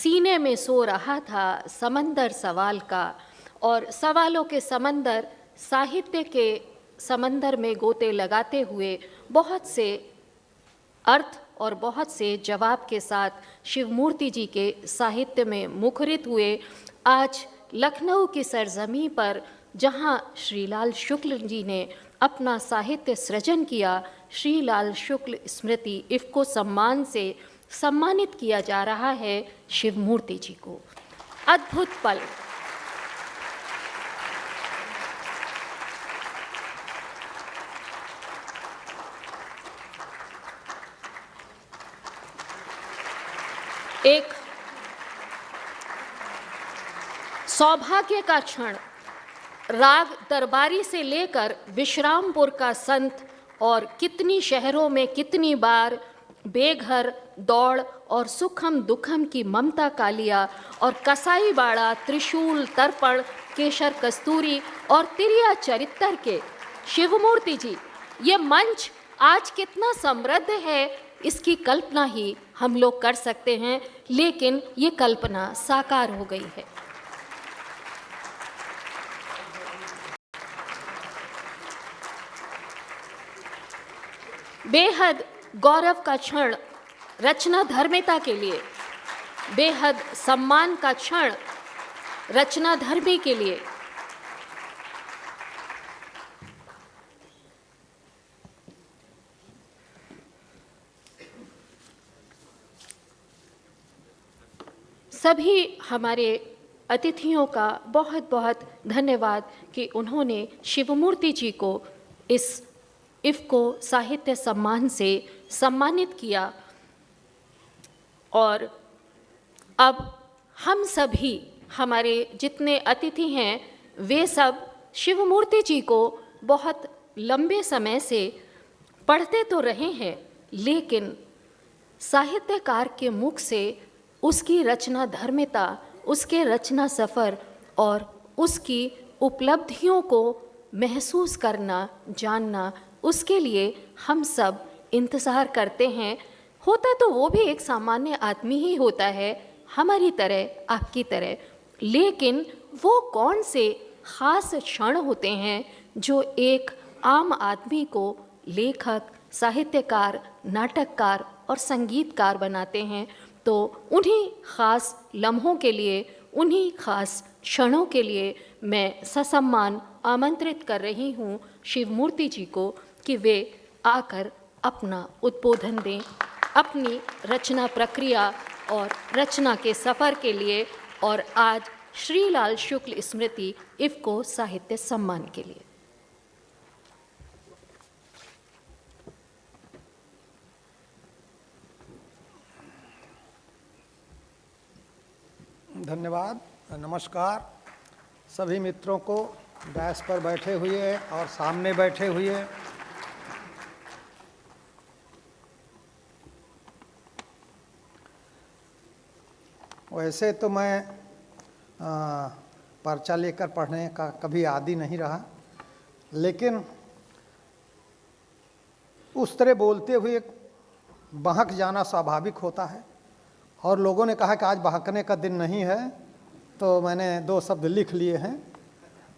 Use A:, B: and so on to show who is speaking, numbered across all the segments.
A: सीने में सो रहा था समंदर सवाल का, और सवालों के समंदर, साहित्य के समंदर में गोते लगाते हुए बहुत से अर्थ और बहुत से जवाब के साथ शिवमूर्ति जी के साहित्य में मुखरित हुए। आज लखनऊ की सरजमी पर जहाँ श्रीलाल शुक्ल जी ने अपना साहित्य सृजन किया, श्रीलाल शुक्ल स्मृति इफ़को सम्मान से सम्मानित किया जा रहा है शिवमूर्ति जी को। अद्भुत पल। एक सौभाग्य का क्षण, राग दरबारी से लेकर विश्रामपुर का संत, और कितनी शहरों में कितनी बार बेघर दौड़ और सुखम दुखम की ममता कालिया, और कसाई बाड़ा, त्रिशूल, तर्पण, केशर कस्तूरी और तिरिया चरित्र के शिवमूर्ति जी, ये मंच आज कितना समृद्ध है, इसकी कल्पना ही हम लोग कर सकते हैं, लेकिन ये कल्पना साकार हो गई है। बेहद गौरव का क्षण रचना धर्मिता के लिए, बेहद सम्मान का क्षण रचना धर्मी के लिए। सभी हमारे अतिथियों का बहुत बहुत धन्यवाद कि उन्होंने शिवमूर्ति जी को इस इफ़को साहित्य सम्मान से सम्मानित किया। और अब हम सभी, हमारे जितने अतिथि हैं, वे सब शिवमूर्ति जी को बहुत लंबे समय से पढ़ते तो रहे हैं, लेकिन साहित्यकार के मुख से उसकी रचना धर्मिता, उसके रचना सफ़र और उसकी उपलब्धियों को महसूस करना, जानना, उसके लिए हम सब इंतज़ार करते हैं। होता तो वो भी एक सामान्य आदमी ही होता है, हमारी तरह, आपकी तरह, लेकिन वो कौन से ख़ास क्षण होते हैं जो एक आम आदमी को लेखक, साहित्यकार, नाटककार और संगीतकार बनाते हैं। तो उन्हीं ख़ास लम्हों के लिए, उन्हीं ख़ास क्षणों के लिए मैं ससम्मान आमंत्रित कर रही हूँ शिवमूर्ति जी को कि वे आकर अपना उद्बोधन दें, अपनी रचना प्रक्रिया और रचना के सफ़र के लिए, और आज श्रीलाल शुक्ल स्मृति इफ़को साहित्य सम्मान के लिए।
B: धन्यवाद। नमस्कार सभी मित्रों को, डैश पर बैठे हुए और सामने बैठे हुए। वैसे तो मैं पर्चा लेकर पढ़ने का कभी आदी नहीं रहा, लेकिन उस तरह बोलते हुए बहक जाना स्वाभाविक होता है, और लोगों ने कहा कि आज बहकने का दिन नहीं है, तो मैंने 2 शब्द लिख लिए हैं,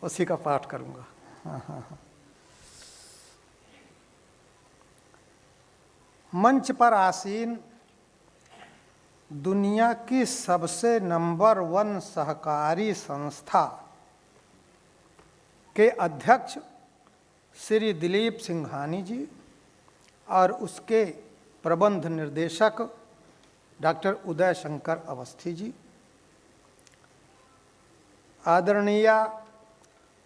B: उसी का पाठ करूँगा। हाँ। मंच पर आसीन दुनिया की सबसे नंबर 1 सहकारी संस्था के अध्यक्ष श्री दिलीप सिंघानी जी और उसके प्रबंध निर्देशक डॉक्टर उदय शंकर अवस्थी जी, आदरणीय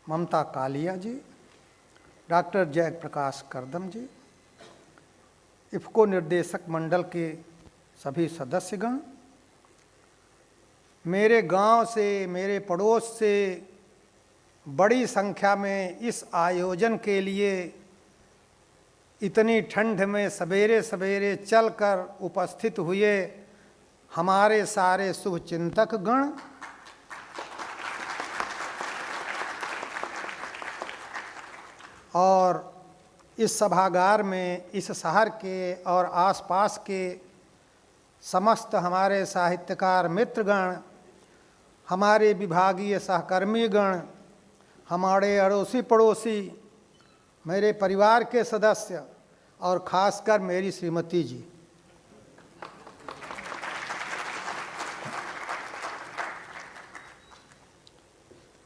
B: ममता कालिया जी, डॉक्टर जयप्रकाश करदम जी, इफ़को निर्देशक मंडल के सभी सदस्यगण, मेरे गांव से, मेरे पड़ोस से बड़ी संख्या में इस आयोजन के लिए इतनी ठंड में सवेरे सवेरे चलकर उपस्थित हुए हमारे सारे शुभचिंतक गण, और इस सभागार में इस शहर के और आसपास के समस्त हमारे साहित्यकार मित्रगण, हमारे विभागीय सहकर्मीगण, हमारे अड़ोसी पड़ोसी, मेरे परिवार के सदस्य और खासकर मेरी श्रीमती जी,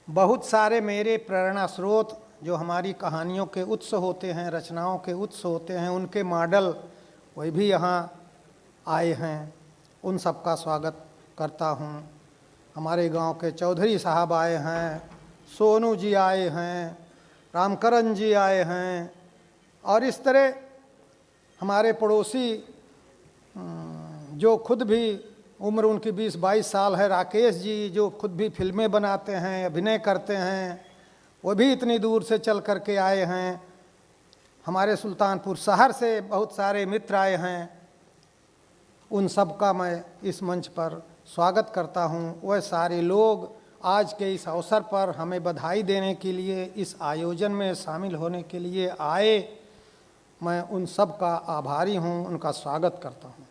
B: बहुत सारे मेरे प्रेरणा स्रोत जो हमारी कहानियों के उत्स होते हैं, रचनाओं के उत्स होते हैं, उनके मॉडल वही भी यहाँ आए हैं। उन सब का स्वागत करता हूँ। हमारे गांव के चौधरी साहब आए हैं, सोनू जी आए हैं, रामकरण जी आए हैं, और इस तरह हमारे पड़ोसी जो खुद भी उम्र उनकी 20-22 साल है, राकेश जी, जो खुद भी फिल्में बनाते हैं, अभिनय करते हैं, वो भी इतनी दूर से चल कर के आए हैं। हमारे सुल्तानपुर शहर से बहुत सारे मित्र आए हैं। उन सब का मैं इस मंच पर स्वागत करता हूँ। वह सारे लोग आज के इस अवसर पर हमें बधाई देने के लिए, इस आयोजन में शामिल होने के लिए आए। मैं उन सब का आभारी हूँ, उनका स्वागत करता हूँ।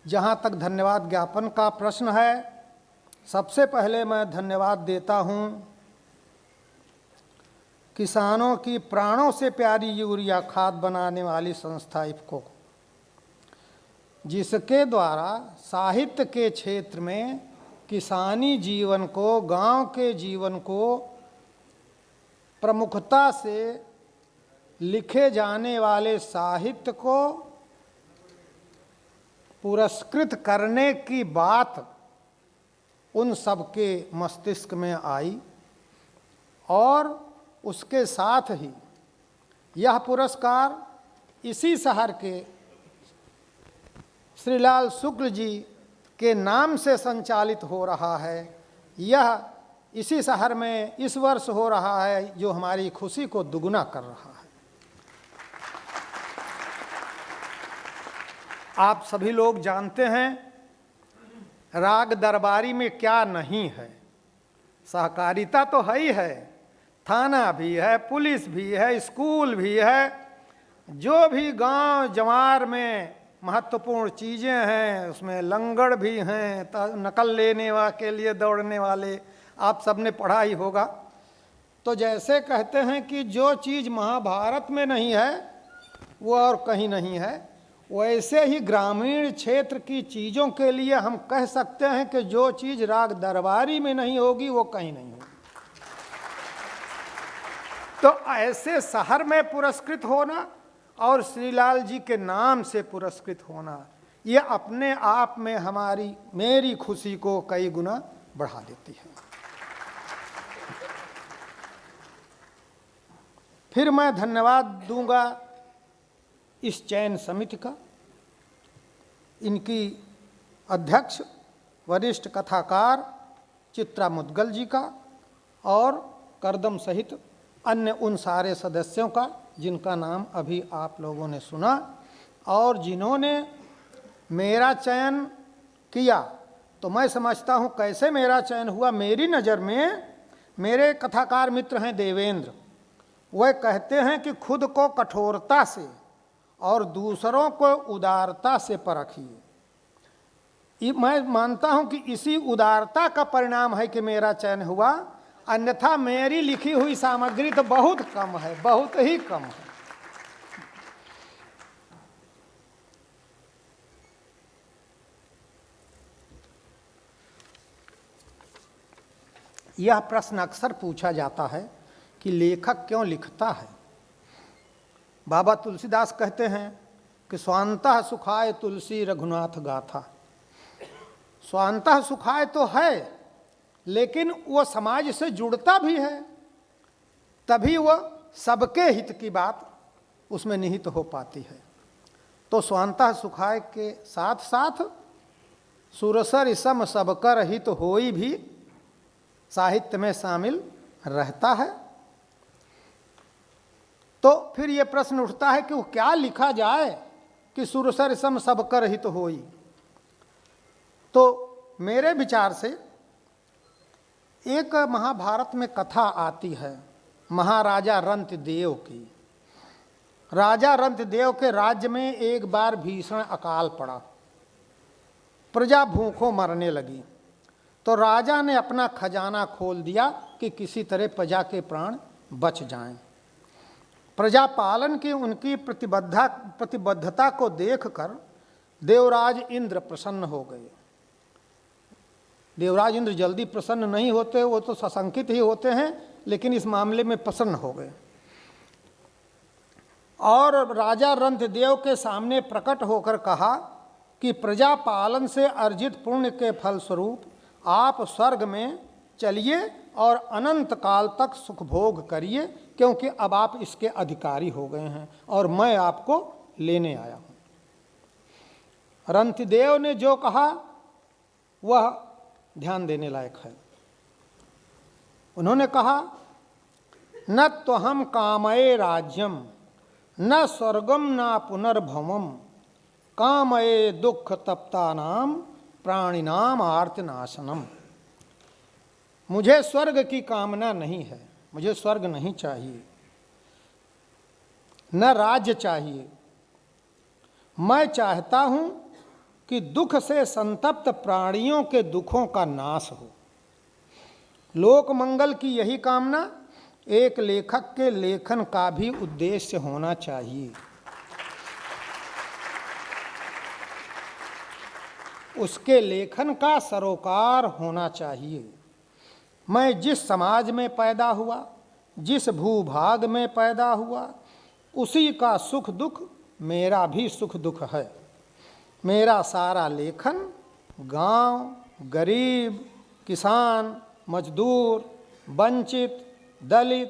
B: जहाँ तक धन्यवाद ज्ञापन का प्रश्न है, सबसे पहले मैं धन्यवाद देता हूँ किसानों की प्राणों से प्यारी यूरिया खाद बनाने वाली संस्था इफ़को को, जिसके द्वारा साहित्य के क्षेत्र में किसानी जीवन को, गांव के जीवन को प्रमुखता से लिखे जाने वाले साहित्य को पुरस्कृत करने की बात उन सबके मस्तिष्क में आई, और उसके साथ ही यह पुरस्कार इसी शहर के श्रीलाल शुक्ल जी के नाम से संचालित हो रहा है। यह इसी शहर में इस वर्ष हो रहा है, जो हमारी खुशी को दुगुना कर रहा है। आप सभी लोग जानते हैं राग दरबारी में क्या नहीं है। सहकारिता तो है ही है, थाना भी है, पुलिस भी है, स्कूल भी है। जो भी गांव जवार में महत्वपूर्ण चीज़ें हैं, उसमें लंगड़ भी हैं, नकल लेने के लिए दौड़ने वाले, आप सबने पढ़ा ही होगा। तो जैसे कहते हैं कि जो चीज़ महाभारत में नहीं है वो और कहीं नहीं है, वैसे ही ग्रामीण क्षेत्र की चीज़ों के लिए हम कह सकते हैं कि जो चीज़ राग दरबारी में नहीं होगी वो कहीं नहीं होगी। तो ऐसे शहर में पुरस्कृत होना और श्रीलाल जी के नाम से पुरस्कृत होना, ये अपने आप में मेरी खुशी को कई गुना बढ़ा देती है। फिर मैं धन्यवाद दूंगा इस चयन समिति का, इनकी अध्यक्ष वरिष्ठ कथाकार चित्रा मुदगल जी का, और करदम सहित अन्य उन सारे सदस्यों का जिनका नाम अभी आप लोगों ने सुना, और जिन्होंने मेरा चयन किया। तो मैं समझता हूँ कैसे मेरा चयन हुआ। मेरी नज़र में मेरे कथाकार मित्र हैं देवेंद्र, वह कहते हैं कि खुद को कठोरता से और दूसरों को उदारता से परखिए। मैं मानता हूं कि इसी उदारता का परिणाम है कि मेरा चयन हुआ, अन्यथा मेरी लिखी हुई सामग्री तो बहुत कम है, बहुत ही कम है। यह प्रश्न अक्सर पूछा जाता है कि लेखक क्यों लिखता है। बाबा तुलसीदास कहते हैं कि स्वांतः सुखाय तुलसी रघुनाथ गाथा। स्वांतः सुखाय तो है, लेकिन वो समाज से जुड़ता भी है, तभी वह सबके हित की बात उसमें निहित हो पाती है। तो स्वांतः सुखाय के साथ साथ सुरसर सम सबकर हित होई भी साहित्य में शामिल रहता है। तो फिर ये प्रश्न उठता है कि वो क्या लिखा जाए कि सुरसर सम सबकर हित होई। तो मेरे विचार से एक महाभारत में कथा आती है महाराजा रंतदेव की। राजा रंतदेव के राज्य में एक बार भीषण अकाल पड़ा, प्रजा भूखों मरने लगी। तो राजा ने अपना खजाना खोल दिया कि किसी तरह प्रजा के प्राण बच जाएं। प्रजा पालन की उनकी प्रतिबद्धता को देखकर देवराज इंद्र प्रसन्न हो गए। देवराज इंद्र जल्दी प्रसन्न नहीं होते, वो तो सशंकित ही होते हैं, लेकिन इस मामले में प्रसन्न हो गए और राजा रंतदेव के सामने प्रकट होकर कहा कि प्रजा पालन से अर्जित पुण्य के फलस्वरूप आप स्वर्ग में चलिए और अनंत काल तक सुख भोग करिए, क्योंकि अब आप इसके अधिकारी हो गए हैं और मैं आपको लेने आया हूँ। रंतदेव ने जो कहा वह ध्यान देने लायक है। उन्होंने कहा, न तो हम कामये राज्यम न स्वर्गम न पुनर्भवम कामये दुख तप्तानाम प्राणिनाम आर्तनाशनम। मुझे स्वर्ग की कामना नहीं है, मुझे स्वर्ग नहीं चाहिए, न राज्य चाहिए। मैं चाहता हूं कि दुख से संतप्त प्राणियों के दुखों का नाश हो। लोक मंगल की यही कामना एक लेखक के लेखन का भी उद्देश्य होना चाहिए। उसके लेखन का सरोकार होना चाहिए। मैं जिस समाज में पैदा हुआ, जिस भूभाग में पैदा हुआ, उसी का सुख दुख मेरा भी सुख दुख है। मेरा सारा लेखन गांव, गरीब, किसान, मजदूर, वंचित, दलित,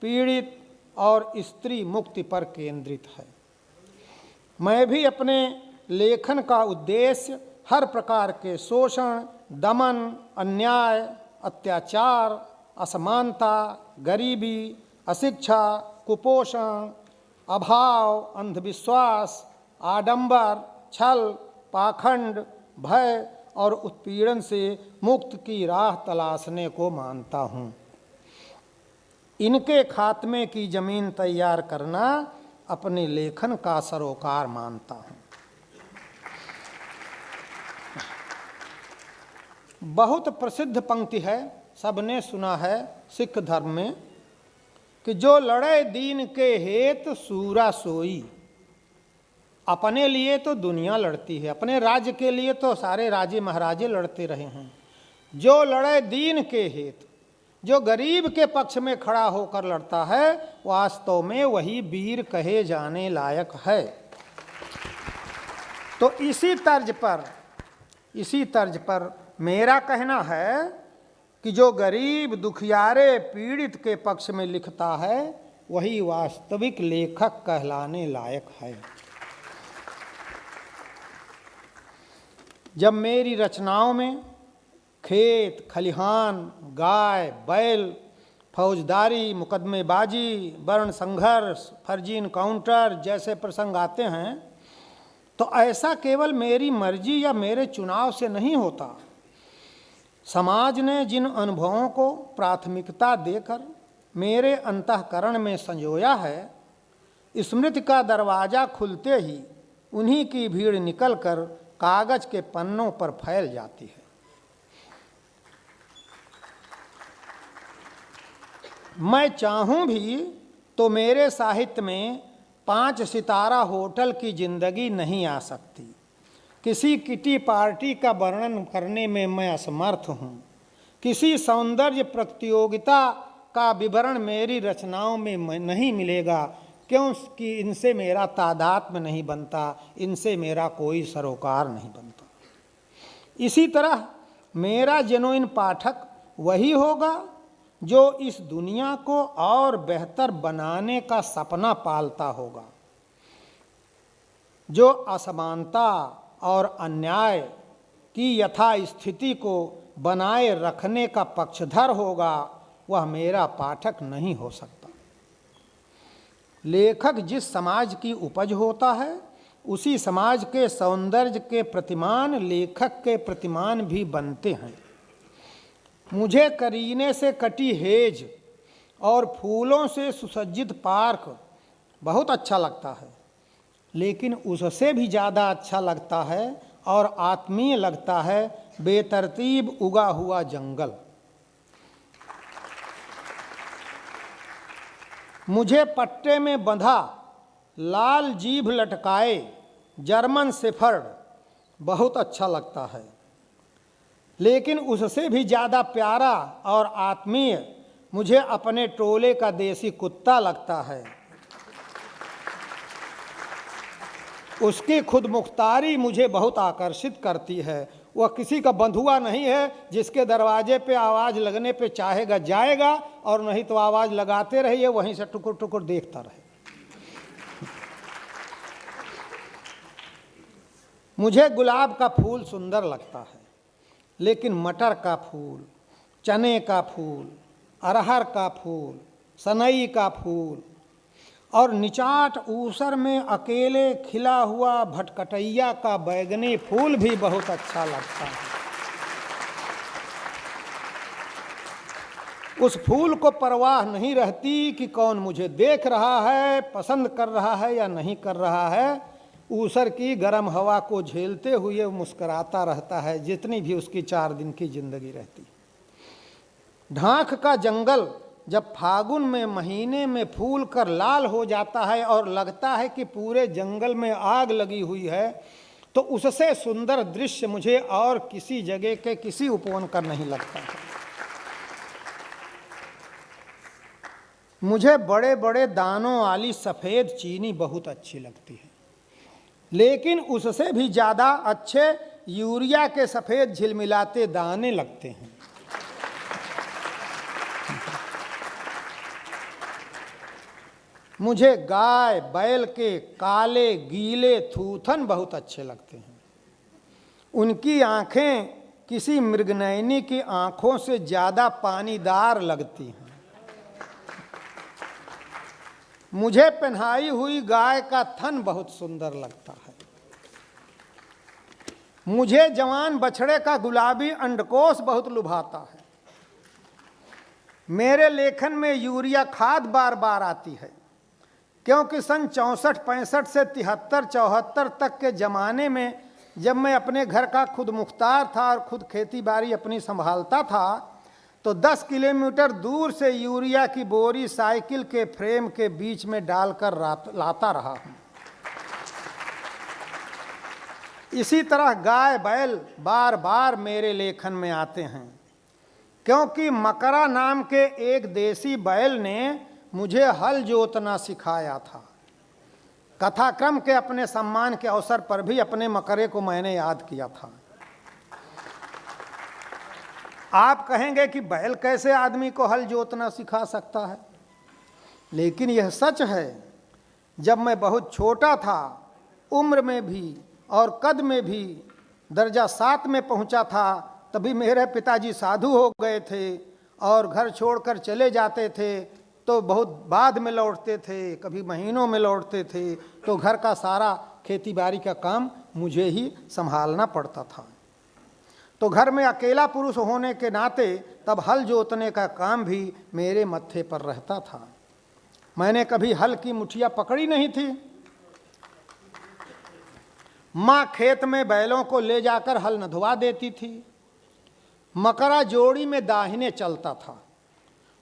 B: पीड़ित और स्त्री मुक्ति पर केंद्रित है। मैं भी अपने लेखन का उद्देश्य हर प्रकार के शोषण, दमन, अन्याय, अत्याचार, असमानता, गरीबी, अशिक्षा, कुपोषण, अभाव, अंधविश्वास, आडंबर, छल, पाखंड, भय और उत्पीड़न से मुक्त की राह तलाशने को मानता हूँ। इनके खात्मे की जमीन तैयार करना अपने लेखन का सरोकार मानता हूँ। बहुत प्रसिद्ध पंक्ति है, सबने सुना है सिख धर्म में, कि जो लड़े दीन के हेत सूरा सोई। अपने लिए तो दुनिया लड़ती है, अपने राज्य के लिए तो सारे राजे महाराजे लड़ते रहे हैं। जो लड़े दीन के हेत, जो गरीब के पक्ष में खड़ा होकर लड़ता है, वास्तव में वही वीर कहे जाने लायक है। तो इसी तर्ज पर मेरा कहना है कि जो गरीब, दुखियारे, पीड़ित के पक्ष में लिखता है, वही वास्तविक लेखक कहलाने लायक है। जब मेरी रचनाओं में खेत, खलिहान, गाय, बैल, फौजदारी, मुकदमेबाजी, वर्ण संघर्ष, फर्जी इनकाउंटर जैसे प्रसंग आते हैं, तो ऐसा केवल मेरी मर्जी या मेरे चुनाव से नहीं होता। समाज ने जिन अनुभवों को प्राथमिकता देकर मेरे अंतःकरण में संजोया है, स्मृति का दरवाज़ा खुलते ही उन्हीं की भीड़ निकलकर कागज के पन्नों पर फैल जाती है। मैं चाहूं भी तो मेरे साहित्य में 5 सितारा होटल की जिंदगी नहीं आ सकती। किसी किटी पार्टी का वर्णन करने में मैं असमर्थ हूँ। किसी सौंदर्य प्रतियोगिता का विवरण मेरी रचनाओं में नहीं मिलेगा, क्योंकि इनसे मेरा तादात्म्य नहीं बनता, इनसे मेरा कोई सरोकार नहीं बनता। इसी तरह मेरा जेनुइन पाठक वही होगा जो इस दुनिया को और बेहतर बनाने का सपना पालता होगा, जो असमानता और अन्याय की यथास्थिति को बनाए रखने का पक्षधर होगा। वह मेरा पाठक नहीं हो सकता। लेखक जिस समाज की उपज होता है, उसी समाज के सौंदर्य के प्रतिमान लेखक के प्रतिमान भी बनते हैं। मुझे करीने से कटी हेज और फूलों से सुसज्जित पार्क बहुत अच्छा लगता है, लेकिन उससे भी ज़्यादा अच्छा लगता है और आत्मीय लगता है बेतरतीब उगा हुआ जंगल। मुझे पट्टे में बंधा लाल जीभ लटकाए जर्मन शेफर्ड बहुत अच्छा लगता है, लेकिन उससे भी ज़्यादा प्यारा और आत्मीय मुझे अपने टोले का देसी कुत्ता लगता है। उसकी खुदमुख्तारी मुझे बहुत आकर्षित करती है। वह किसी का बंधुआ नहीं है जिसके दरवाजे पे आवाज़ लगने पे चाहेगा जाएगा और नहीं तो आवाज़ लगाते रहिए, वहीं से टुकुर टुकुर देखता रहे। मुझे गुलाब का फूल सुंदर लगता है, लेकिन मटर का फूल, चने का फूल, अरहर का फूल, सनई का फूल और निचाट ऊसर में अकेले खिला हुआ भटकटैया का बैगनी फूल भी बहुत अच्छा लगता है। उस फूल को परवाह नहीं रहती कि कौन मुझे देख रहा है, पसंद कर रहा है या नहीं कर रहा है। ऊसर की गर्म हवा को झेलते हुए मुस्कुराता रहता है, जितनी भी उसकी 4 दिन की जिंदगी रहती। ढाक का जंगल जब फागुन में महीने में फूल कर लाल हो जाता है और लगता है कि पूरे जंगल में आग लगी हुई है, तो उससे सुंदर दृश्य मुझे और किसी जगह के किसी उपवन का नहीं लगता है। मुझे बड़े बड़े दानों वाली सफ़ेद चीनी बहुत अच्छी लगती है, लेकिन उससे भी ज़्यादा अच्छे यूरिया के सफ़ेद झिलमिलाते दाने लगते हैं। मुझे गाय बैल के काले गीले थूथन बहुत अच्छे लगते हैं। उनकी आँखें किसी मृगनयनी की आँखों से ज़्यादा पानीदार लगती हैं। मुझे पहनाई हुई गाय का थन बहुत सुंदर लगता है। मुझे जवान बछड़े का गुलाबी अंडकोश बहुत लुभाता है। मेरे लेखन में यूरिया खाद बार बार आती है, क्योंकि सन 64-65 से 73-74 तक के ज़माने में जब मैं अपने घर का खुद मुख्तार था और खुद खेती बाड़ी अपनी संभालता था, तो 10 किलोमीटर दूर से यूरिया की बोरी साइकिल के फ्रेम के बीच में डालकर लाता रहा हूँ। इसी तरह गाय बैल बार बार मेरे लेखन में आते हैं, क्योंकि मकरा नाम के एक देसी बैल ने मुझे हल जोतना सिखाया था। कथाक्रम के अपने सम्मान के अवसर पर भी अपने मकरे को मैंने याद किया था। आप कहेंगे कि बैल कैसे आदमी को हल जोतना सिखा सकता है, लेकिन यह सच है। जब मैं बहुत छोटा था, उम्र में भी और कद में भी दर्जा 7 में पहुंचा था, तभी मेरे पिताजी साधु हो गए थे और घर छोड़कर चले जाते थे तो बहुत बाद में लौटते थे, कभी महीनों में लौटते थे, तो घर का सारा खेती बाड़ी का काम मुझे ही संभालना पड़ता था। तो घर में अकेला पुरुष होने के नाते तब हल जोतने का काम भी मेरे मत्थे पर रहता था। मैंने कभी हल की मुठिया पकड़ी नहीं थी। माँ खेत में बैलों को ले जाकर हल नधवा देती थी। मकरा जोड़ी में दाहिने चलता था,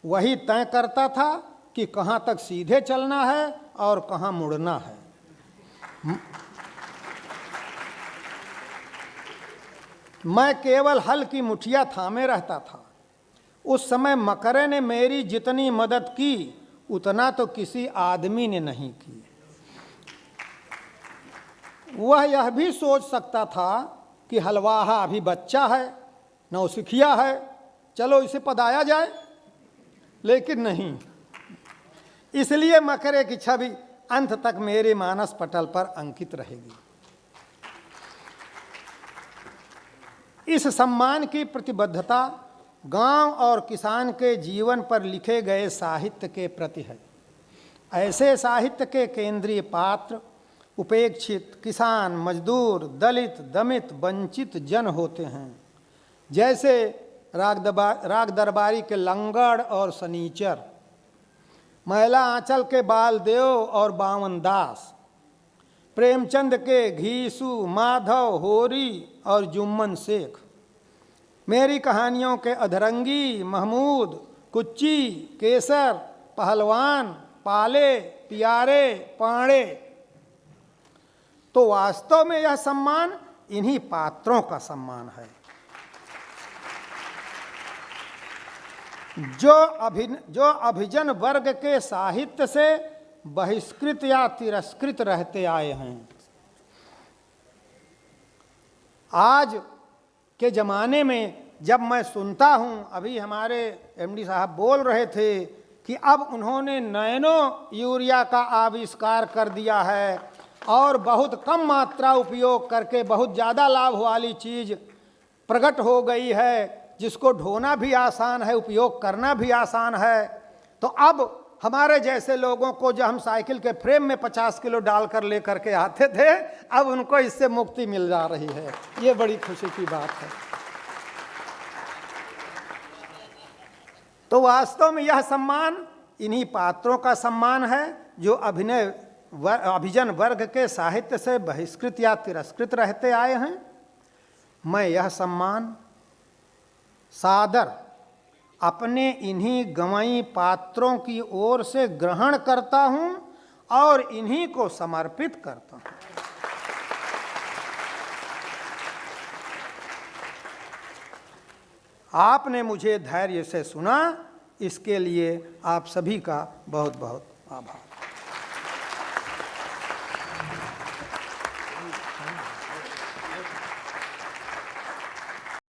B: वही तय करता था कि कहाँ तक सीधे चलना है और कहाँ मुड़ना है। मैं केवल हल की मुठिया थामे रहता था। उस समय मकरे ने मेरी जितनी मदद की उतना तो किसी आदमी ने नहीं की। वह यह भी सोच सकता था कि हलवाहा अभी बच्चा है, नौसिखिया है, चलो इसे पदाया जाए, लेकिन नहीं। इसलिए मकरे की छवि अंत तक मेरे मानस पटल पर अंकित रहेगी। इस सम्मान की प्रतिबद्धता गांव और किसान के जीवन पर लिखे गए साहित्य के प्रति है। ऐसे साहित्य के केंद्रीय पात्र उपेक्षित, किसान, मजदूर, दलित, दमित, वंचित जन होते हैं, जैसे राग दरबारी के लंगड़ और सनीचर। मैला आंचल के बाल देव और बावन दास, प्रेमचंद के घीसू, माधव, होरी और जुम्मन शेख, मेरी कहानियों के अधरंगी, महमूद, कुच्ची, केसर, पहलवान, पाले, पियारे, पाड़े। तो वास्तव में यह सम्मान इन्हीं पात्रों का सम्मान है जो अभिजन वर्ग के साहित्य से बहिष्कृत या तिरस्कृत रहते आए हैं। आज के ज़माने में जब मैं सुनता हूँ, अभी हमारे एमडी साहब बोल रहे थे कि अब उन्होंने नैनो यूरिया का आविष्कार कर दिया है और बहुत कम मात्रा उपयोग करके बहुत ज़्यादा लाभ वाली चीज़ प्रकट हो गई है, जिसको ढोना भी आसान है, उपयोग करना भी आसान है। तो अब हमारे जैसे लोगों को, जो हम साइकिल के फ्रेम में 50 किलो डालकर लेकर के आते थे, अब उनको इससे मुक्ति मिल जा रही है। ये बड़ी खुशी की बात है। तो वास्तव में यह सम्मान इन्हीं पात्रों का सम्मान है जो अभिजन वर्ग के साहित्य से बहिष्कृत या तिरस्कृत रहते आए हैं। मैं यह सम्मान सादर अपने इन्हीं गंवाई पात्रों की ओर से ग्रहण करता हूं और इन्हीं को समर्पित करता हूं। आपने मुझे धैर्य से सुना, इसके लिए आप सभी का बहुत बहुत आभार।